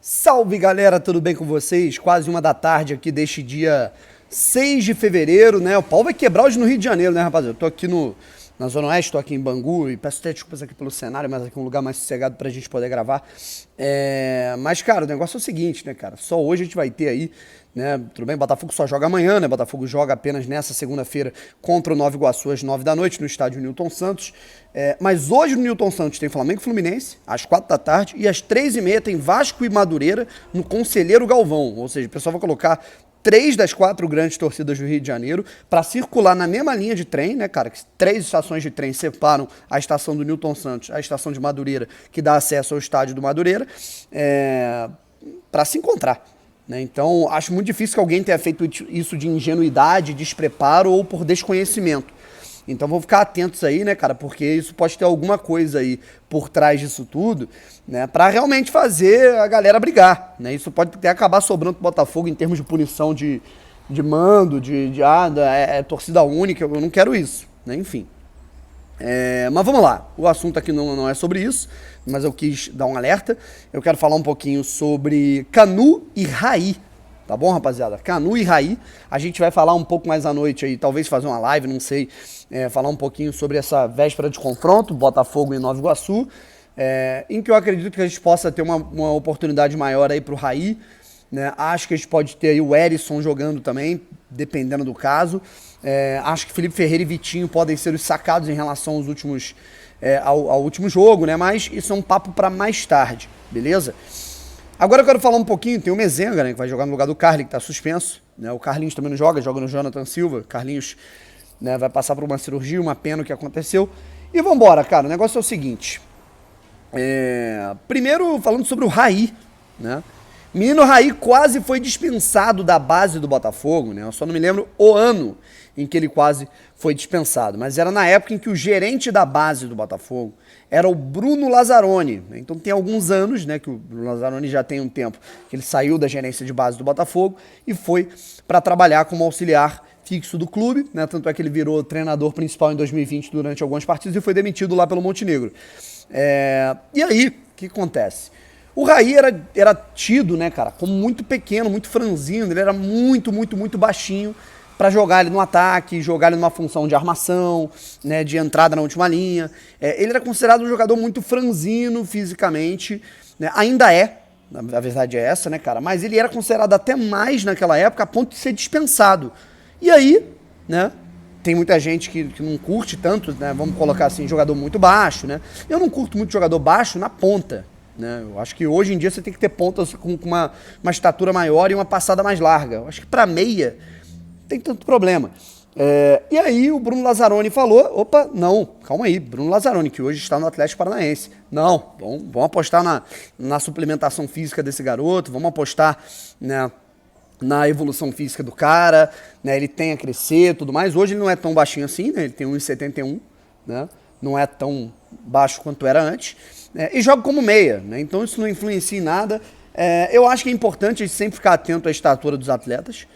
Salve galera, tudo bem com vocês? Quase 1 da tarde aqui deste dia 6 de fevereiro, né? O pau vai quebrar hoje no Rio de Janeiro, né, rapaziada? Eu tô aqui na Zona Oeste, tô aqui em Bangu e peço até desculpas aqui pelo cenário, mas aqui é um lugar mais sossegado pra gente poder gravar. Mas, cara, o negócio é o seguinte, né, cara? Só hoje a gente vai ter aí, né? Tudo bem, Botafogo só joga amanhã, né? Botafogo joga apenas nessa segunda-feira contra o Nova Iguaçu às 9 da noite no estádio Newton Santos. Mas hoje no Newton Santos tem Flamengo e Fluminense, às 4 da tarde, e às 3h30 tem Vasco e Madureira no Conselheiro Galvão. Ou seja, o pessoal vai colocar 3 das 4 grandes torcidas do Rio de Janeiro para circular na mesma linha de trem, né, cara? Que 3 estações de trem separam a estação do Newton Santos, a estação de Madureira, que dá acesso ao estádio do Madureira, para se encontrar. Né? Então, acho muito difícil que alguém tenha feito isso de ingenuidade, despreparo ou por desconhecimento. Então vamos ficar atentos aí, né, cara, porque isso pode ter alguma coisa aí por trás disso tudo, né, pra realmente fazer a galera brigar, né, isso pode até acabar sobrando pro Botafogo em termos de punição de mando, torcida única, eu não quero isso, né, enfim. Mas vamos lá, o assunto aqui não é sobre isso, mas eu quis dar um alerta, eu quero falar um pouquinho sobre Canu e Raí. Tá bom, rapaziada? Canu e Raí, a gente vai falar um pouco mais à noite aí, talvez fazer uma live, não sei, falar um pouquinho sobre essa véspera de confronto, Botafogo e Nova Iguaçu, em que eu acredito que a gente possa ter uma oportunidade maior aí pro Raí, né? Acho que a gente pode ter aí o Erisson jogando também, dependendo do caso. Acho que Felipe Ferreira e Vitinho podem ser os sacados em relação aos últimos, ao último jogo, né? Mas isso é um papo para mais tarde, beleza? Agora eu quero falar um pouquinho, tem o Mezenga, né, que vai jogar no lugar do Carlinhos, que tá suspenso, né, o Carlinhos também não joga no Jonathan Silva, Carlinhos, né, vai passar por uma cirurgia, uma pena o que aconteceu, e vambora, cara, o negócio é o seguinte, primeiro falando sobre o Raí, né, menino Raí quase foi dispensado da base do Botafogo, né, eu só não me lembro o ano em que ele quase foi dispensado, mas era na época em que o gerente da base do Botafogo era o Bruno Lazzaroni. Então tem alguns anos, né, que o Bruno Lazzaroni já tem um tempo que ele saiu da gerência de base do Botafogo e foi para trabalhar como auxiliar fixo do clube, né, tanto é que ele virou treinador principal em 2020 durante algumas partidas e foi demitido lá pelo Montenegro. E aí, o que acontece? O Raí era tido, né, cara, como muito pequeno, muito franzino, ele era muito baixinho, para jogar ele no ataque, jogar ele numa função de armação, né, de entrada na última linha. Ele era considerado um jogador muito franzino fisicamente, né, ainda é, a verdade é essa, né, cara, mas ele era considerado até mais naquela época a ponto de ser dispensado. E aí, né, tem muita gente que não curte tanto, né, vamos colocar assim, jogador muito baixo, né, eu não curto muito jogador baixo na ponta, né, eu acho que hoje em dia você tem que ter pontas com uma estatura maior e uma passada mais larga. Eu acho que para meia tem tanto problema. E aí o Bruno Lazzaroni falou, opa, não, calma aí, Bruno Lazzaroni, que hoje está no Atlético Paranaense. Não, vamos apostar na suplementação física desse garoto, vamos apostar, né, na evolução física do cara, né, ele tem a crescer e tudo mais. Hoje ele não é tão baixinho assim, né, ele tem 1,71, né, não é tão baixo quanto era antes, né, e joga como meia, né, então isso não influencia em nada. Eu acho que é importante a gente sempre ficar atento à estatura dos atletas,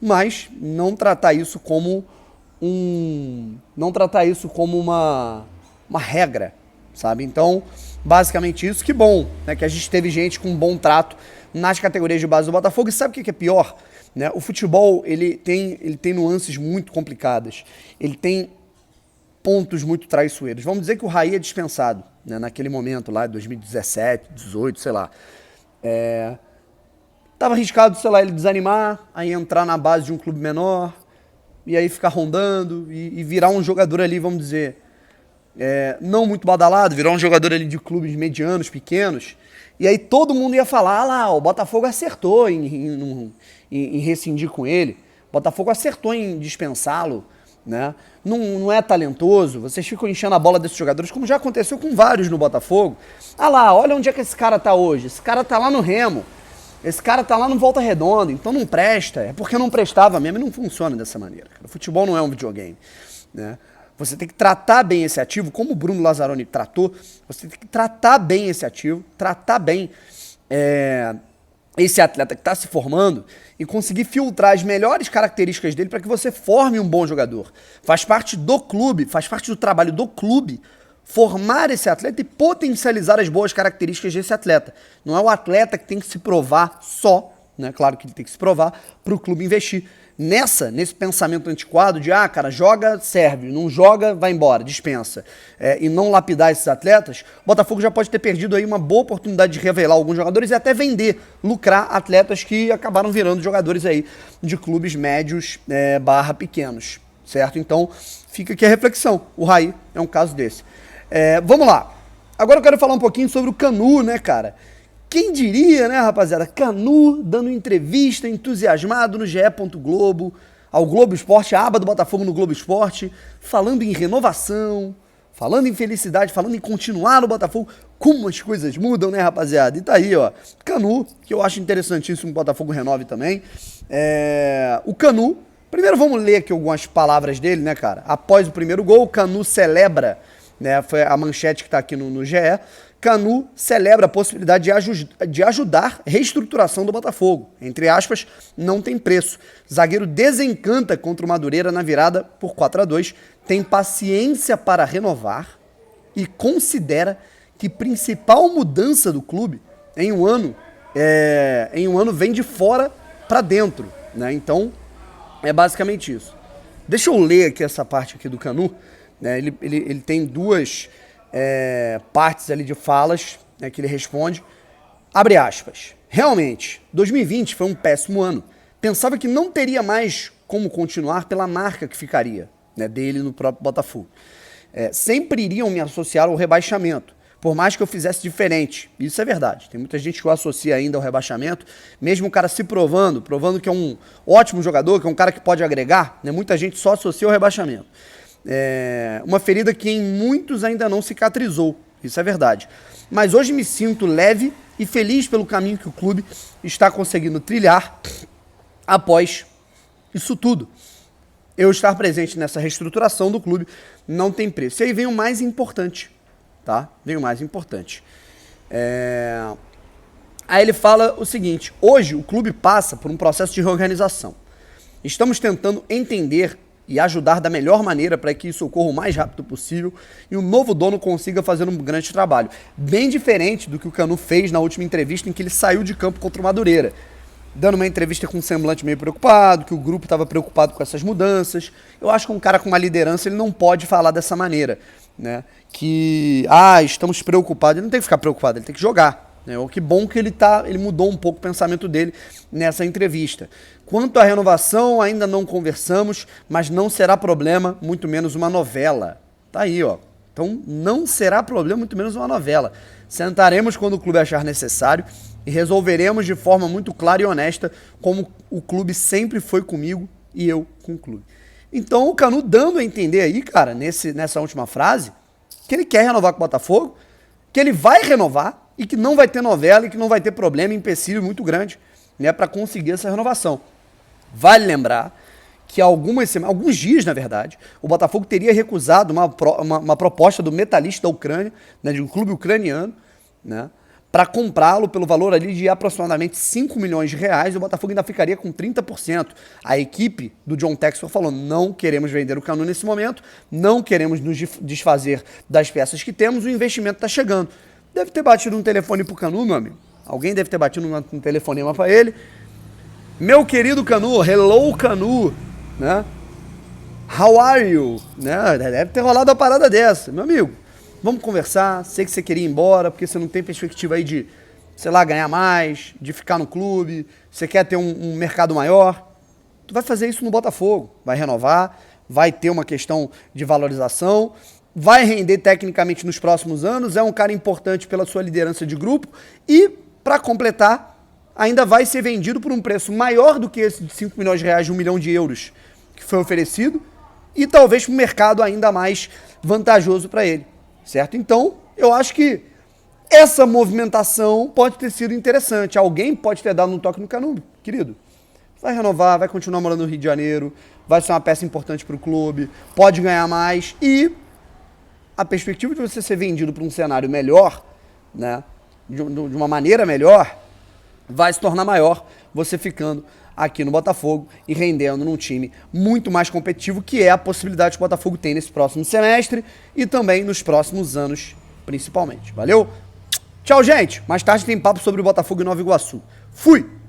mas não tratar isso como uma regra, sabe? Então, basicamente isso, que bom, né, que a gente teve gente com bom trato nas categorias de base do Botafogo. E sabe o que é pior? Né? O futebol, ele tem nuances muito complicadas, ele tem pontos muito traiçoeiros. Vamos dizer que o Raí é dispensado, né, naquele momento lá, 2017, 2018, sei lá. Tava arriscado, sei lá, ele desanimar, aí entrar na base de um clube menor, e aí ficar rondando, e virar um jogador ali, vamos dizer, não muito badalado, virar um jogador ali de clubes medianos, pequenos, e aí todo mundo ia falar, lá, o Botafogo acertou em rescindir com ele, o Botafogo acertou em dispensá-lo, né? Não é talentoso, vocês ficam enchendo a bola desses jogadores, como já aconteceu com vários no Botafogo. Ah lá, olha onde é que esse cara tá hoje, esse cara tá lá no Remo, esse cara tá lá no Volta Redonda, então não presta, é porque não prestava mesmo e não funciona dessa maneira. O futebol não é um videogame, né? Você tem que tratar bem esse ativo, como o Bruno Lazzaroni tratou, você tem que tratar bem esse ativo, tratar bem esse atleta que está se formando e conseguir filtrar as melhores características dele para que você forme um bom jogador. Faz parte do clube, faz parte do trabalho do clube formar esse atleta e potencializar as boas características desse atleta. Não é o atleta que tem que se provar só, né? Claro que ele tem que se provar para o clube investir. Nesse pensamento antiquado de, cara, joga, serve, não joga, vai embora, dispensa, e não lapidar esses atletas, o Botafogo já pode ter perdido aí uma boa oportunidade de revelar alguns jogadores e até vender, lucrar atletas que acabaram virando jogadores aí de clubes médios barra pequenos, certo? Então, fica aqui a reflexão. O Raí é um caso desse. Vamos lá. Agora eu quero falar um pouquinho sobre o Canu, né, cara? Quem diria, né, rapaziada? Canu dando entrevista, entusiasmado no GE. Globo, ao Globo Esporte, a aba do Botafogo no Globo Esporte, falando em renovação, falando em felicidade, falando em continuar no Botafogo. Como as coisas mudam, né, rapaziada? E tá aí, ó. Canu, que eu acho interessantíssimo que o Botafogo renove também. O Canu, primeiro vamos ler aqui algumas palavras dele, né, cara? Após o primeiro gol, o Canu celebra, né, foi a manchete que tá aqui no GE. Canu celebra a possibilidade de ajudar a reestruturação do Botafogo. Entre aspas, não tem preço. Zagueiro desencanta contra o Madureira na virada por 4-2. Tem paciência para renovar e considera que principal mudança do clube em um ano vem de fora para dentro, né? Então, é basicamente isso. Deixa eu ler aqui essa parte aqui do Canu. Né? Ele tem duas partes ali de falas, né, que ele responde. Abre aspas. Realmente, 2020 foi um péssimo ano. Pensava que não teria mais como continuar pela marca que ficaria, né, dele no próprio Botafogo. Sempre iriam me associar ao rebaixamento, por mais que eu fizesse diferente. Isso é verdade. Tem muita gente que o associa ainda ao rebaixamento, mesmo o cara se provando que é um ótimo jogador, que é um cara que pode agregar, né, muita gente só associa ao rebaixamento. Uma ferida que em muitos ainda não cicatrizou, isso é verdade. Mas hoje me sinto leve e feliz pelo caminho que o clube está conseguindo trilhar após isso tudo. Eu estar presente nessa reestruturação do clube não tem preço. E aí vem o mais importante, tá? Vem o mais importante. Aí ele fala o seguinte: hoje o clube passa por um processo de reorganização. Estamos tentando entender e ajudar da melhor maneira para que isso ocorra o mais rápido possível e o novo dono consiga fazer um grande trabalho. Bem diferente do que o Canu fez na última entrevista em que ele saiu de campo contra o Madureira, dando uma entrevista com um semblante meio preocupado, que o grupo estava preocupado com essas mudanças. Eu acho que um cara com uma liderança, ele não pode falar dessa maneira, né? Que, estamos preocupados. Ele não tem que ficar preocupado, ele tem que jogar. Que bom que ele mudou um pouco o pensamento dele nessa entrevista. Quanto à renovação, ainda não conversamos, mas não será problema, muito menos uma novela. Tá aí, ó. Então, não será problema, muito menos uma novela. Sentaremos quando o clube achar necessário e resolveremos de forma muito clara e honesta, como o clube sempre foi comigo e eu com o clube. Então, o Canu dando a entender aí, cara, nessa última frase, que ele quer renovar com o Botafogo, que ele vai renovar e que não vai ter novela e que não vai ter problema, empecilho muito grande, né, para conseguir essa renovação. Vale lembrar que alguns dias, na verdade, o Botafogo teria recusado uma proposta do Metalist da Ucrânia, né, de um clube ucraniano, né, para comprá-lo pelo valor ali de aproximadamente 5 milhões de reais, e o Botafogo ainda ficaria com 30%. A equipe do John Textor falou: não queremos vender o Canu nesse momento, não queremos nos desfazer das peças que temos, o investimento está chegando. Deve ter batido um telefone pro Canu, meu amigo. Alguém deve ter batido um telefonema para ele. Meu querido Canu, hello Canu, né? How are you? Né? Deve ter rolado uma parada dessa. Meu amigo, vamos conversar. Sei que você queria ir embora, porque você não tem perspectiva aí de, sei lá, ganhar mais, de ficar no clube. Você quer ter um mercado maior. Tu vai fazer isso no Botafogo. Vai renovar, vai ter uma questão de valorização, vai render tecnicamente nos próximos anos, é um cara importante pela sua liderança de grupo e, para completar, ainda vai ser vendido por um preço maior do que esse de 5 milhões de reais, de 1 milhão de euros que foi oferecido, e talvez para um mercado ainda mais vantajoso para ele, certo? Então, eu acho que essa movimentação pode ter sido interessante. Alguém pode ter dado um toque no Canu, querido. Vai renovar, vai continuar morando no Rio de Janeiro, vai ser uma peça importante para o clube, pode ganhar mais e a perspectiva de você ser vendido para um cenário melhor, né, de uma maneira melhor, vai se tornar maior você ficando aqui no Botafogo e rendendo num time muito mais competitivo, que é a possibilidade que o Botafogo tem nesse próximo semestre e também nos próximos anos, principalmente. Valeu? Tchau, gente. Mais tarde tem papo sobre o Botafogo e Nova Iguaçu. Fui!